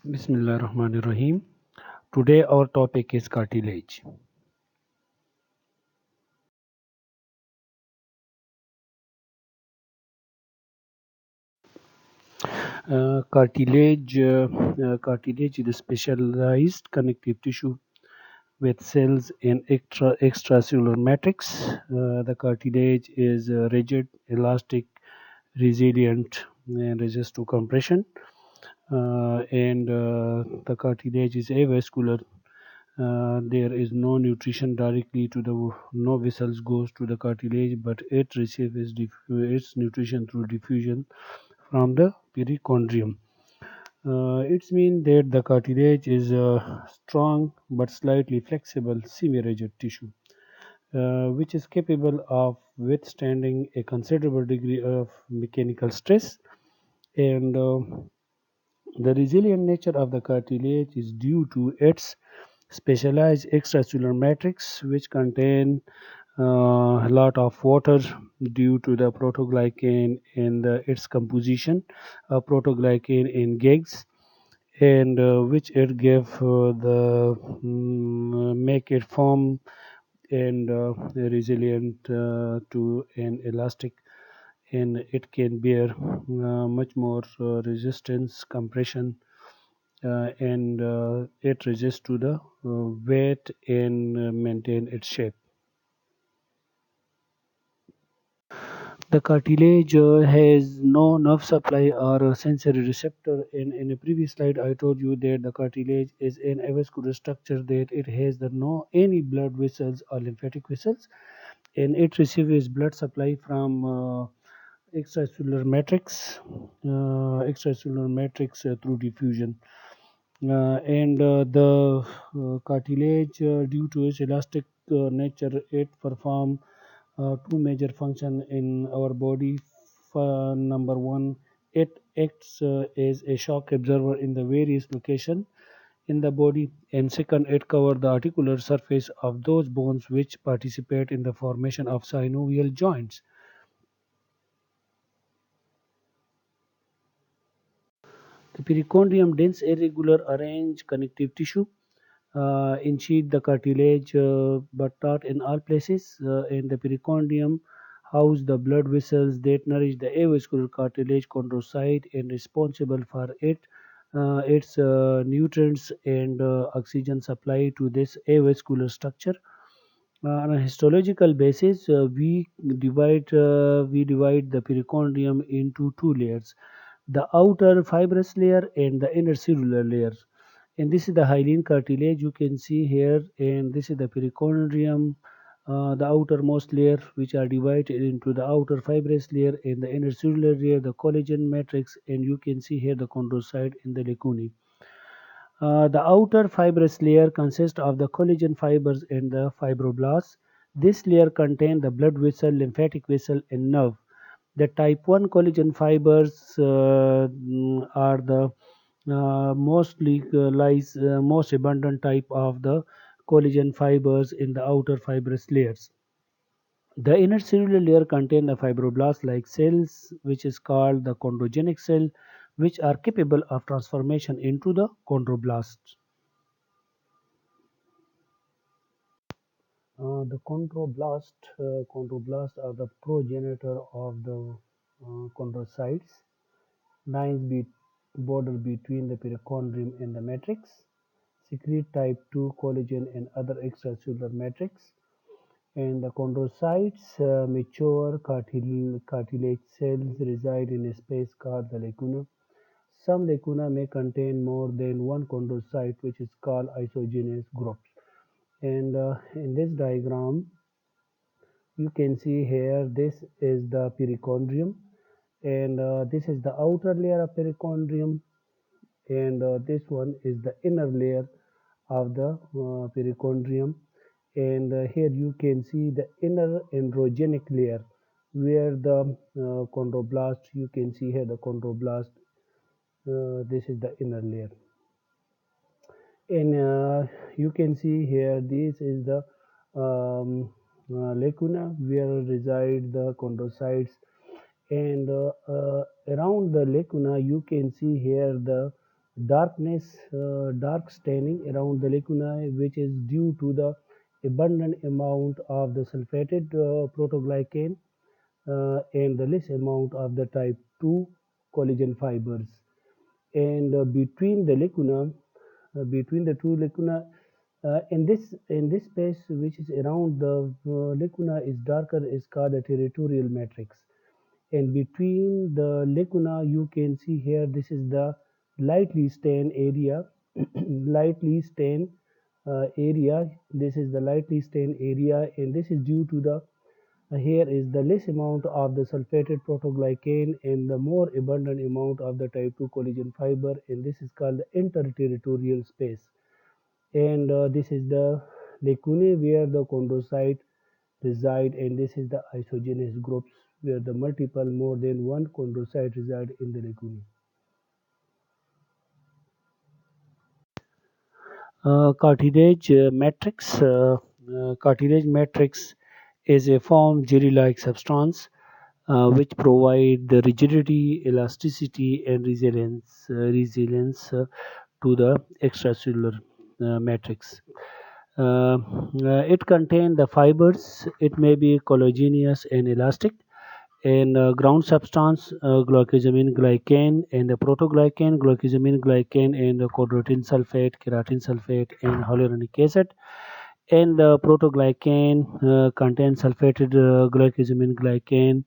Bismillahirrahmanirrahim. Today our topic is cartilage. Cartilage is a specialized connective tissue with cells in extracellular matrix. The cartilage is rigid, elastic, resilient, and resist to compression. And the cartilage is avascular. There is no nutrition directly to the no vessels goes to the cartilage, but it receives its nutrition through diffusion from the perichondrium. It means that the cartilage is a strong but slightly flexible semi-rigid tissue, which is capable of withstanding a considerable degree of mechanical stress. And the resilient nature of the cartilage is due to its specialized extracellular matrix, which contain a lot of water due to the protoglycan in its composition. Protoglycan in GEGs, and which it give the make it firm and resilient to an elastic, and it can bear much more resistance compression, and it resists to the weight and maintain its shape. The cartilage has no nerve supply or a sensory receptor. In a previous slide, I told you that the cartilage is an avascular structure, that it has no any blood vessels or lymphatic vessels, and it receives blood supply from extracellular matrix, through diffusion. And the cartilage, due to its elastic nature, it perform two major functions in our body. Number one, it acts as a shock absorber in the various location in the body, and second, it covers the articular surface of those bones which participate in the formation of synovial joints. The perichondrium, dense, irregular, arranged connective tissue, sheath the cartilage, but not in all places. In the perichondrium, house the blood vessels that nourish the avascular cartilage chondrocyte and responsible for its nutrients and oxygen supply to this avascular structure. On a histological basis, we divide the perichondrium into two layers: the outer fibrous layer and the inner cellular layer. And this is the hyaline cartilage you can see here, and this is the perichondrium, the outermost layer, which are divided into the outer fibrous layer and the inner cellular layer, the collagen matrix, and you can see here the chondrocyte in the lacunae. The outer fibrous layer consists of the collagen fibers and the fibroblasts. This layer contains the blood vessel, lymphatic vessel, and nerve. The type 1 collagen fibers are the most abundant type of the collagen fibers in the outer fibrous layers. The inner cellular layer contains the fibroblast-like cells, which is called the chondrogenic cell, which are capable of transformation into the chondroblasts. The chondroblasts are the progenitor of the chondrocytes, lines border between the perichondrium and the matrix, secrete type 2 collagen and other extracellular matrix, and the chondrocytes, mature cartilage cells, reside in a space called the lacuna. Some lacuna may contain more than one chondrocyte, which is called isogenous groups. And in this diagram, you can see here, this is the perichondrium, and this is the outer layer of perichondrium, and this one is the inner layer of the perichondrium. And here you can see the inner androgenic layer, where the chondroblast, you can see here the chondroblast, this is the inner layer. And you can see here, this is the lacuna, where reside the chondrocytes. And around the lacuna, you can see here the dark staining around the lacunae, which is due to the abundant amount of the sulfated protoglycan and the less amount of the type 2 collagen fibers. And between the two lacuna, in this space which is around the lacuna is darker is called the territorial matrix. And between the lacuna you can see here, this is the lightly stained area. lightly stained area This is the lightly stained area, and this is due to the here is the less amount of the sulfated protoglycan and the more abundant amount of the type 2 collagen fiber, and this is called the interterritorial space. And this is the lacunae where the chondrocyte reside, and this is the isogenous groups where the multiple more than one chondrocyte reside in the lacunae. Cartilage matrix is a formed jelly-like substance which provide the rigidity, elasticity, and resilience to the extracellular matrix. It contains the fibers. It may be collagenous and elastic, and ground substance glycosamine glycan and the protoglycan glycosamine glycan and the chondroitin sulfate, keratin sulfate, and hyaluronic acid. And the protoglycan contains sulfated glycosamine glycan,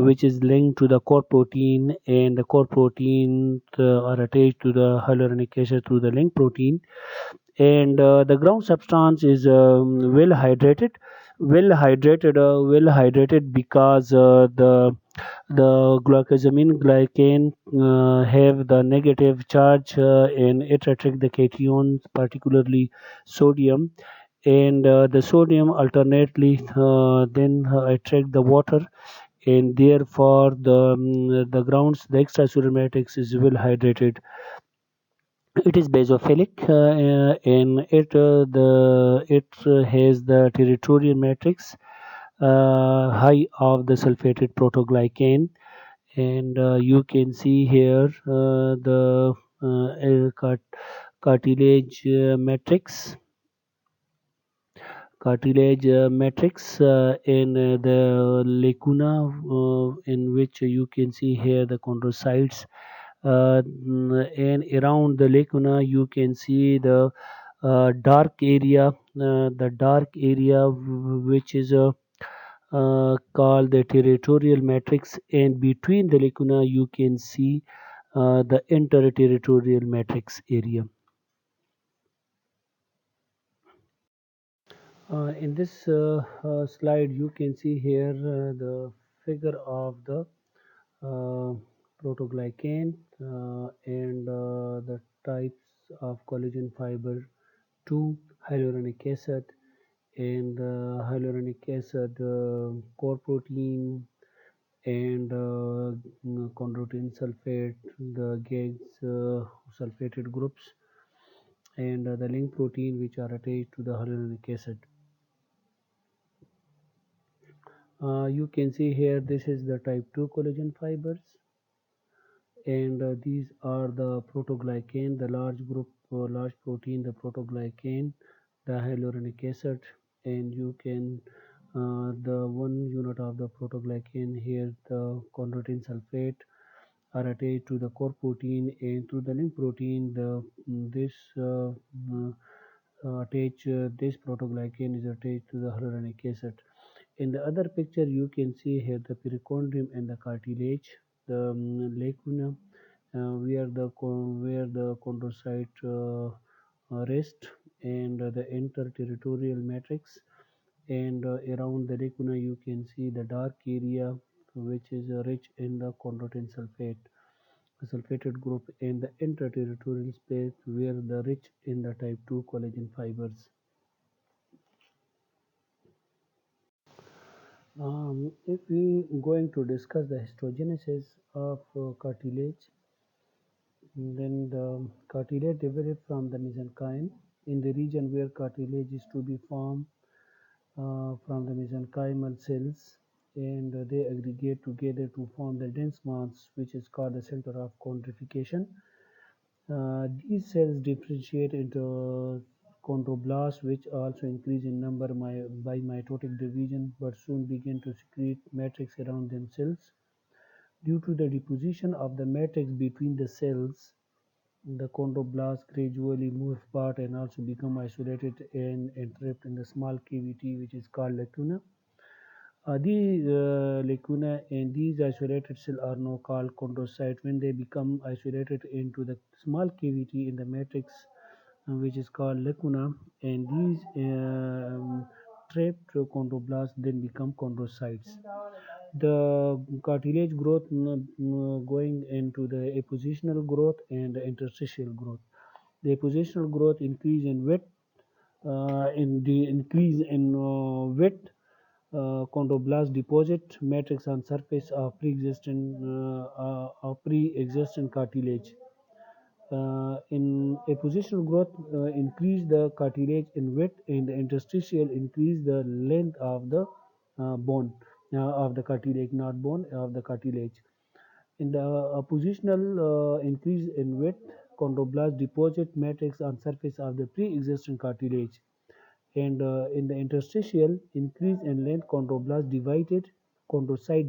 which is linked to the core protein, and the core protein are attached to the hyaluronic acid through the link protein. And the ground substance is well hydrated because the glycosamine glycan have the negative charge, and it attract the cations, particularly sodium. And the sodium alternately then attract the water, and therefore the extracellular matrix is well hydrated. It is basophilic, and it has the territorial matrix high of the sulfated protoglycan. And you can see here the cartilage matrix in the lacuna, in which you can see here the chondrocytes, and around the lacuna you can see the dark area which is called the territorial matrix, and between the lacuna you can see the interterritorial matrix area. In this slide you can see here the figure of the uh, protoglycan and the types of collagen fiber, 2 hyaluronic acid, and hyaluronic acid core protein, and chondroitin sulfate, the GAGs sulfated groups, and the link protein which are attached to the hyaluronic acid. You can see here, this is the type 2 collagen fibers, and these are the protoglycan, the large group, large protein, the protoglycan, the hyaluronic acid. And you can the one unit of the protoglycan here, the chondroitin sulfate, are attached to the core protein, and to the link protein the this attach this protoglycan is attached to the hyaluronic acid. In the other picture you can see here the perichondrium and the cartilage, the lacuna, where the chondrocyte rest, and the interterritorial matrix. And around the lacuna you can see the dark area which is rich in the chondroitin sulfated group, and the interterritorial space where the rich in the type 2 collagen fibers. If we going to discuss the histogenesis of cartilage, then the cartilage developed from the mesenchyme in the region where cartilage is to be formed from the mesenchymal cells, and they aggregate together to form the dense mass which is called the center of chondrification. These cells differentiate into chondroblasts, which also increase in number by mitotic division, but soon begin to secrete matrix around themselves. Due to the deposition of the matrix between the cells, the chondroblasts gradually move apart and also become isolated and entrapped in the small cavity which is called lacuna. The lacuna and these isolated cells are now called chondrocytes. When they become isolated into the small cavity in the matrix, which is called lacuna, and these trapped chondroblasts then become chondrocytes. The cartilage growth going into the appositional growth and the interstitial growth. The appositional growth increase in width, in the increase in width, chondroblast deposit matrix on surface of pre-existing cartilage. In a positional growth, increase the cartilage in width, and the interstitial increase the length of the bone of the cartilage, not bone of the cartilage. In the positional increase in width, chondroblast deposit matrix on surface of the pre-existing cartilage, and in the interstitial increase in length, chondrocyte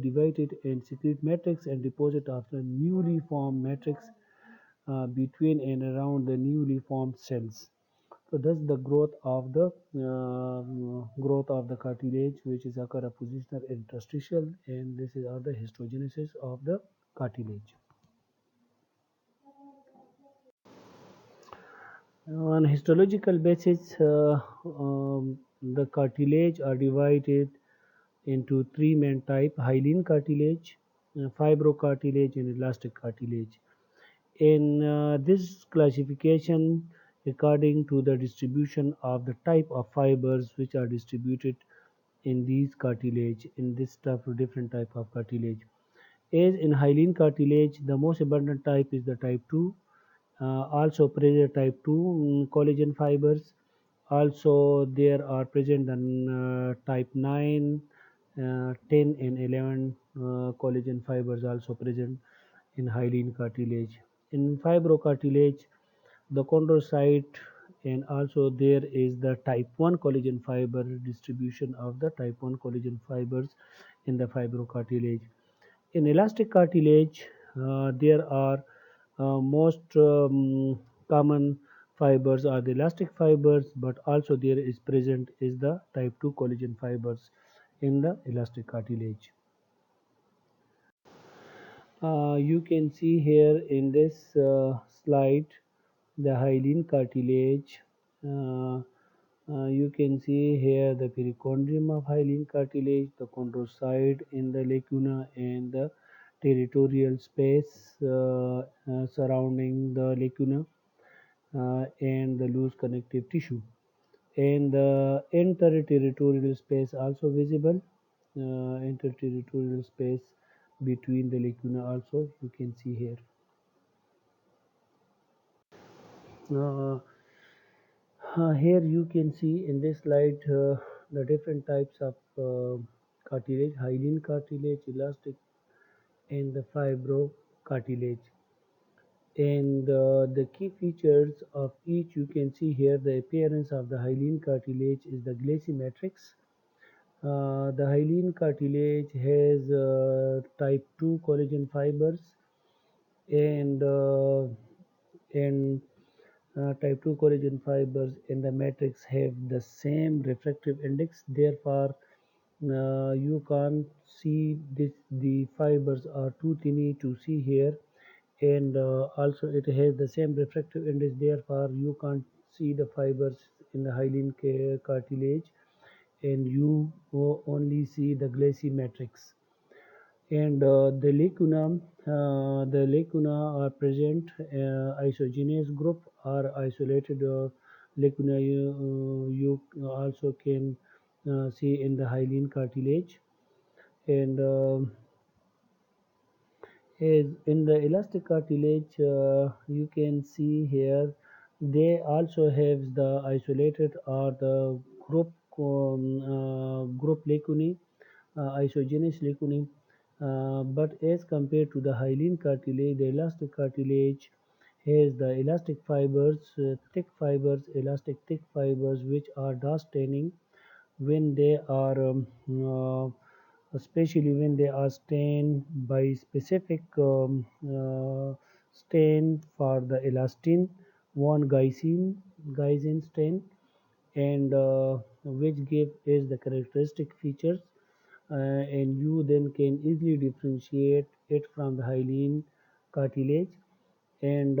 divided and secrete matrix and deposit of the newly formed matrix between and around the newly formed cells. So that's the growth of the cartilage, which is occur a positional interstitial, and this is the histogenesis of the cartilage. On histological basis, the cartilage are divided into three main types: hyaline cartilage, fibrocartilage, and elastic cartilage. In this classification, according to the distribution of the type of fibers which are distributed in these cartilage, in this type of different type of cartilage. As in hyaline cartilage, the most abundant type is the type 2. Also present type 2 collagen fibers. Also there are present in type 9, 10 and 11 collagen fibers also present in hyaline cartilage. In fibrocartilage, the chondrocyte, and also there is the type 1 collagen fiber distribution of the type 1 collagen fibers in the fibrocartilage. In elastic cartilage, there are most common fibers are the elastic fibers, but also there is present is the type 2 collagen fibers in the elastic cartilage. You can see here in this slide the hyaline cartilage. Uh, you can see here the perichondrium of hyaline cartilage, the chondrocyte in the lacuna, and the territorial space surrounding the lacuna, and the loose connective tissue. And the interterritorial space also visible. Interterritorial space between the lacuna also you can see here. Uh, Here you can see in this slide the different types of cartilage: hyaline cartilage, elastic, and the fibro cartilage. And the key features of each you can see here. The appearance of the hyaline cartilage is the glassy matrix. The hyaline cartilage has type 2 collagen fibers, and type 2 collagen fibers in the matrix have the same refractive index. Therefore, you can't see this. The fibers are too tiny to see here, and also it has the same refractive index. Therefore, you can't see the fibers in the hyaline cartilage, and you only see the glassy matrix. And the lacuna are present isogenous group or isolated lacuna. You also can see in the hyaline cartilage, and is in the elastic cartilage, you can see here they also have the isolated or the group lacunae, isogenous lacunae. But as compared to the hyaline cartilage, the elastic cartilage Here's the elastic fibers, thick fibers, elastic thick fibers, which are dust staining when they are, especially when they are stained by specific stain for the elastin, one glycine stain, and which give is the characteristic features, and you then can easily differentiate it from the hyaline cartilage, and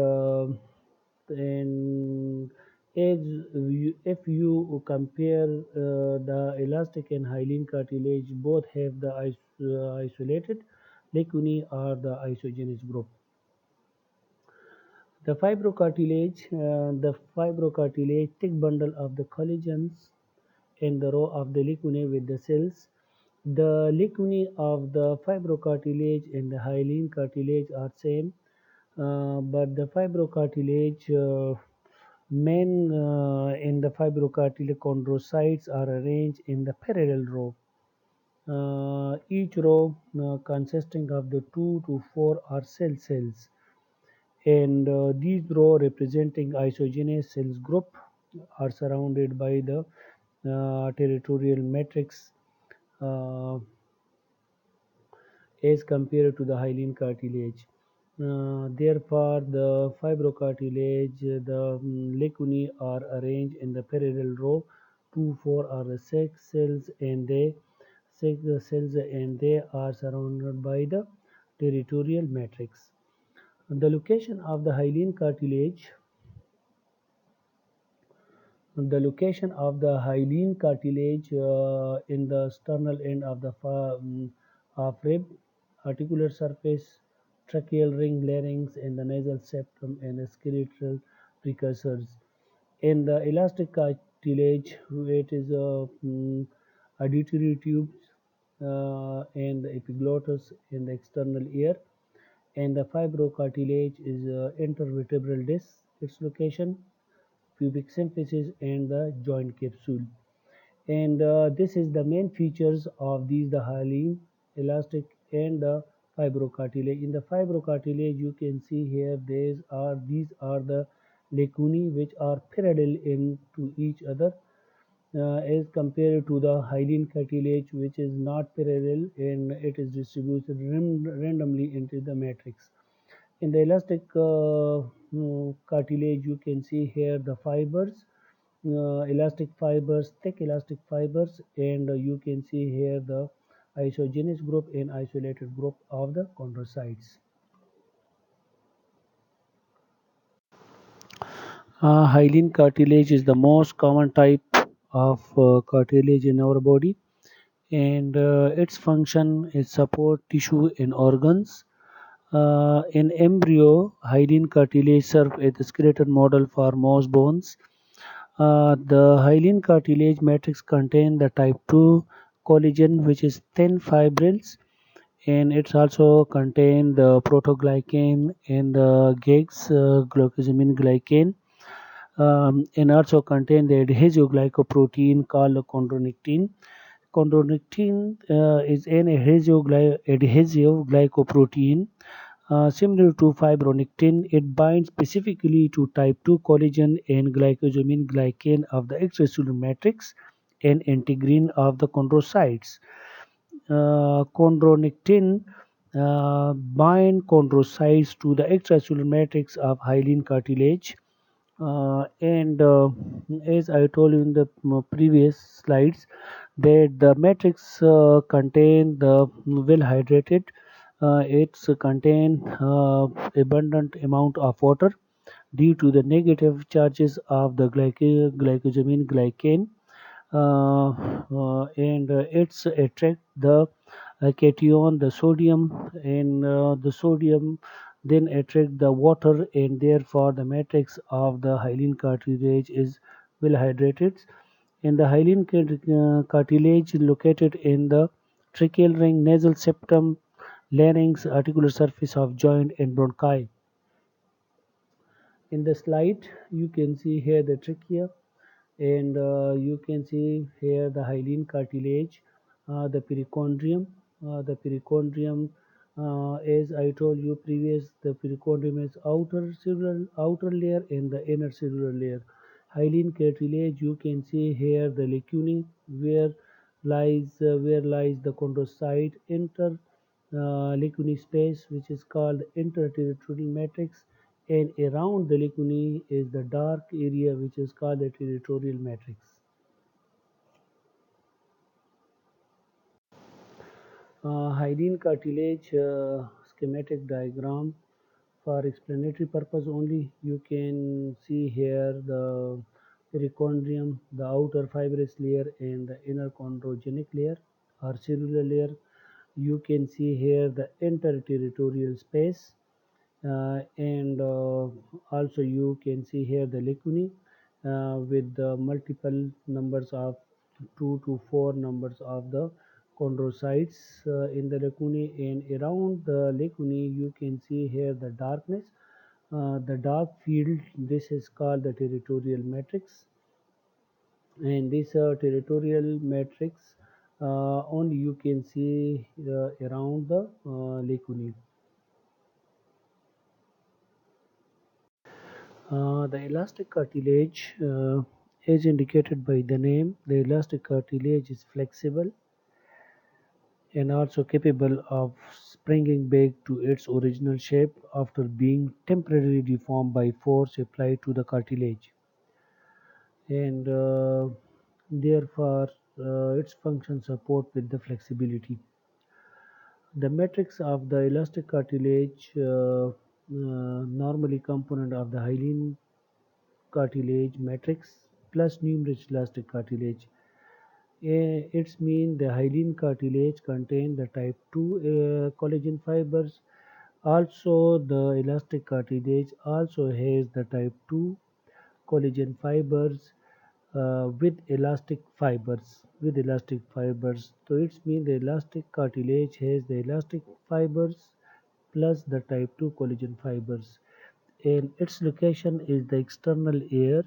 and if you compare the elastic and hyaline cartilage, both have the isolated lacunae or the isogenous group. The fibrocartilage, thick bundle of the collagens in the row of the lacunae with the cells. The lacunae of the fibrocartilage and the hyaline cartilage are same, but the fibrocartilage men in the fibrocartilage chondrocytes are arranged in the parallel row. Each row consisting of the 2 to 4 are cells, and these row representing isogenous cells group are surrounded by the territorial matrix, uh, as compared to the hyaline cartilage. Therefore, the fibrocartilage, the lacunae are arranged in the parallel row. 2, 4 are the six cells, and they are surrounded by the territorial matrix. The location of the hyaline cartilage The location of the hyaline cartilage in the sternal end of the of rib, articular surface, tracheal ring, larynx, and the nasal septum, and the skeletal precursors. In the elastic cartilage, it is auditory tubes and the epiglottis in the external ear, and the fibrocartilage is intervertebral disc. Its location pubic symphysis and the joint capsule. And this is the main features of these, the hyaline, elastic, and the fibrocartilage. In the fibrocartilage, you can see here these are the lacunae which are parallel into each other, as compared to the hyaline cartilage, which is not parallel and it is distributed randomly into the matrix. In the elastic cartilage, you can see here the fibers, elastic fibers, thick elastic fibers, and you can see here the isogenous group and isolated group of the chondrocytes. Hyaline cartilage is the most common type of cartilage in our body, and its function is support tissue and organs. In embryo, hyaline cartilage serves as the skeletal model for most bones. The hyaline cartilage matrix contains the type 2 collagen, which is thin fibrils, and it also contains the protoglycan and the GEGS, glucosamine glycan, and also contain the adhesive glycoprotein called chondronictin. Chondronictin is an adhesive glycoprotein. Similar to fibronectin, it binds specifically to type 2 collagen and glycosamine glycan of the extracellular matrix and integrin of the chondrocytes. Chondronectin bind chondrocytes to the extracellular matrix of hyaline cartilage, and as I told you in the previous slides, that the matrix contain the well hydrated. It's contain abundant amount of water due to the negative charges of the glycosamine glycan, and it's attract the cation, the sodium, and the sodium then attract the water, and therefore the matrix of the hyaline cartilage is well hydrated. And the hyaline cartilage located in the tracheal ring, nasal septum, larynx, articular surface of joint, and bronchi. In the slide, you can see here the trachea, and you can see here the hyaline cartilage, the perichondrium. The perichondrium As I told you previous, the perichondrium is outer layer and the inner cellular layer. Hyaline cartilage, you can see here the lacunae where lies the chondrocyte inter lacunae space, which is called interterritorial matrix, and around the lacunae is the dark area, which is called the territorial matrix. Hyaline cartilage schematic diagram for explanatory purpose only. You can see here the perichondrium, the outer fibrous layer, and the inner chondrogenic layer or cellular layer. You can see here the interterritorial space, and also you can see here the lacunae with the multiple numbers of 2 to 4 numbers of the chondrocytes in the lacunae, and around the lacunae you can see here the darkness, the dark field. This is called the territorial matrix, and this territorial matrix only you can see around the lacunae. The elastic cartilage, as indicated by the name, the elastic cartilage is flexible and also capable of springing back to its original shape after being temporarily deformed by force applied to the cartilage. And therefore, its function support with the flexibility. The matrix of the elastic cartilage, normally component of the hyaline cartilage matrix plus numerous elastic cartilage. It's mean the hyaline cartilage contain the type 2 collagen fibers. Also, the elastic cartilage also has the type 2 collagen fibers with elastic fibers. So it's mean the elastic cartilage has the elastic fibers plus the type 2 collagen fibers, and its location is the external ear,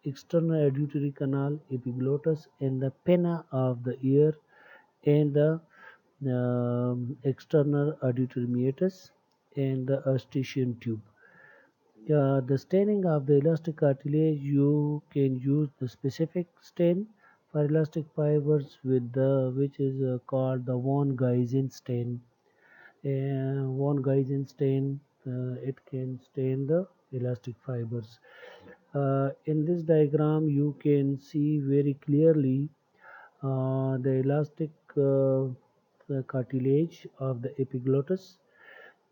external auditory canal, epiglottis, and the pinna of the ear, and the external auditory meatus, and the eustachian tube. The staining of the elastic cartilage, you can use the specific stain for elastic fibers with the which is called the von Guysen stain. Von Guysen stain, it can stain the elastic fibers. In this diagram, you can see very clearly the elastic the cartilage of the epiglottis.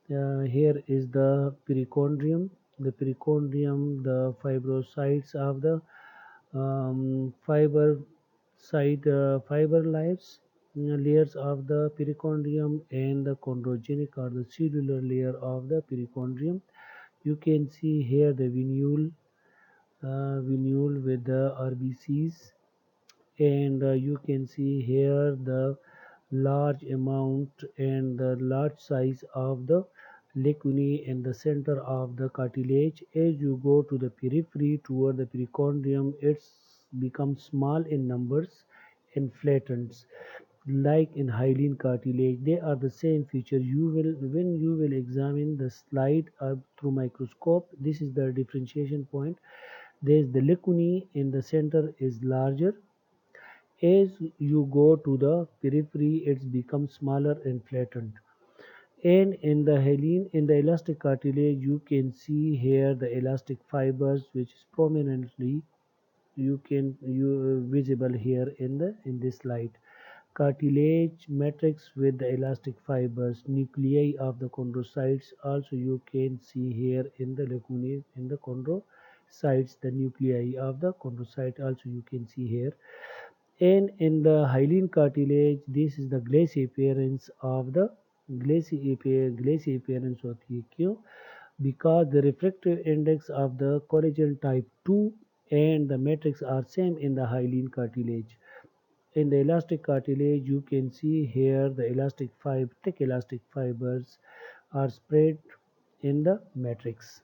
Here is the perichondrium. The perichondrium, the fibrocytes of the fiber lives layers of the perichondrium, and the chondrogenic or the cellular layer of the perichondrium. You can see here the venule with the RBCs, and you can see here the large amount and the large size of the lacunae in the center of the cartilage. As you go to the periphery toward the perichondrium, it's becomes small in numbers and flattens like in hyaline cartilage. They are the same feature. You will when you will examine the slide through microscope, this is the differentiation point. There is the lacunae in the center is larger. As you go to the periphery, it becomes smaller and flattened. And in the elastic cartilage, you can see here the elastic fibers, which is prominently you visible here in this slide. Cartilage matrix with the elastic fibers, nuclei of the chondrocytes. Also, you can see here in the lacunae in the chondrocytes, the nuclei of the chondrocyte. Also, you can see here. And in the hyaline cartilage, this is the glassy appearance of the glassy appearance of the EQ, because the refractive index of the collagen type 2 and the matrix are same in the hyaline cartilage. In the elastic cartilage, you can see here the thick elastic fibers are spread in the matrix.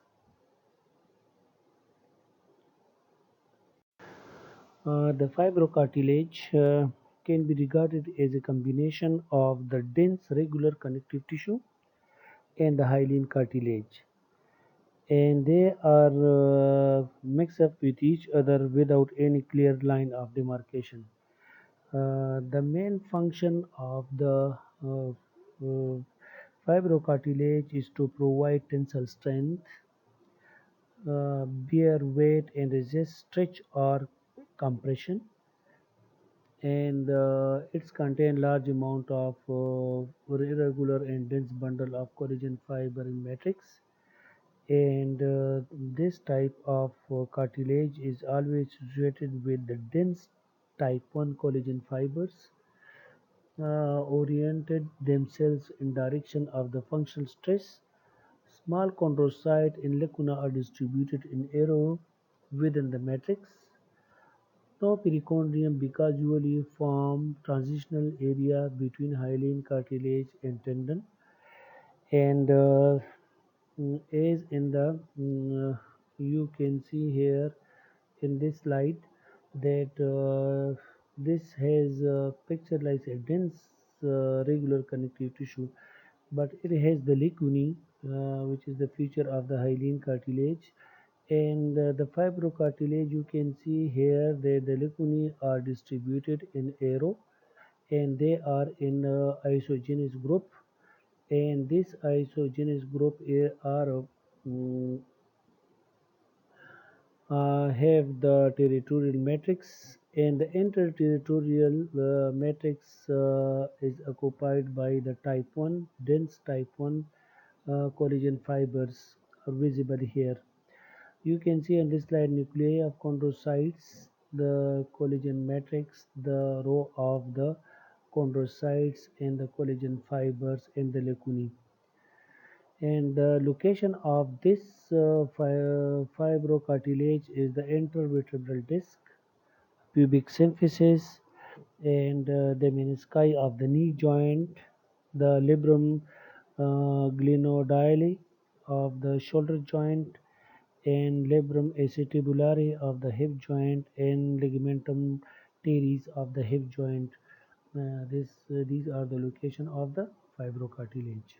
The fibrocartilage can be regarded as a combination of the dense regular connective tissue and the hyaline cartilage, and they are mixed up with each other without any clear line of demarcation. The main function of the fibrocartilage is to provide tensile strength, bear weight, and resist stretch or compression. And it's contain large amount of irregular and dense bundle of collagen fiber in matrix. And this type of cartilage is always associated with the dense type 1 collagen fibers oriented themselves in direction of the functional stress. Small chondrocytes in lacuna are distributed in arrow within the matrix. No perichondrium because usually form transitional area between hyaline cartilage and tendon, and as in the you can see here in this slide that this has picture like a dense regular connective tissue, but it has the lacunae, which is the feature of the hyaline cartilage, and the fibrocartilage. You can see here that the lacunae are distributed in arrow, and they are in isogenous group, and this isogenous group are mm, have the territorial matrix, and the interterritorial matrix is occupied by the type 1 dense type 1 collagen fibers are visible here. You can see on this slide nuclei of chondrocytes, the collagen matrix, the row of the chondrocytes, and the collagen fibers and the lacunae. And the location of this fibrocartilage is the intervertebral disc, pubic symphysis, and the menisci of the knee joint, the labrum glenoidale of the shoulder joint, and labrum acetibulare of the hip joint, and ligamentum teres of the hip joint. These are the location of the fibrocartilage.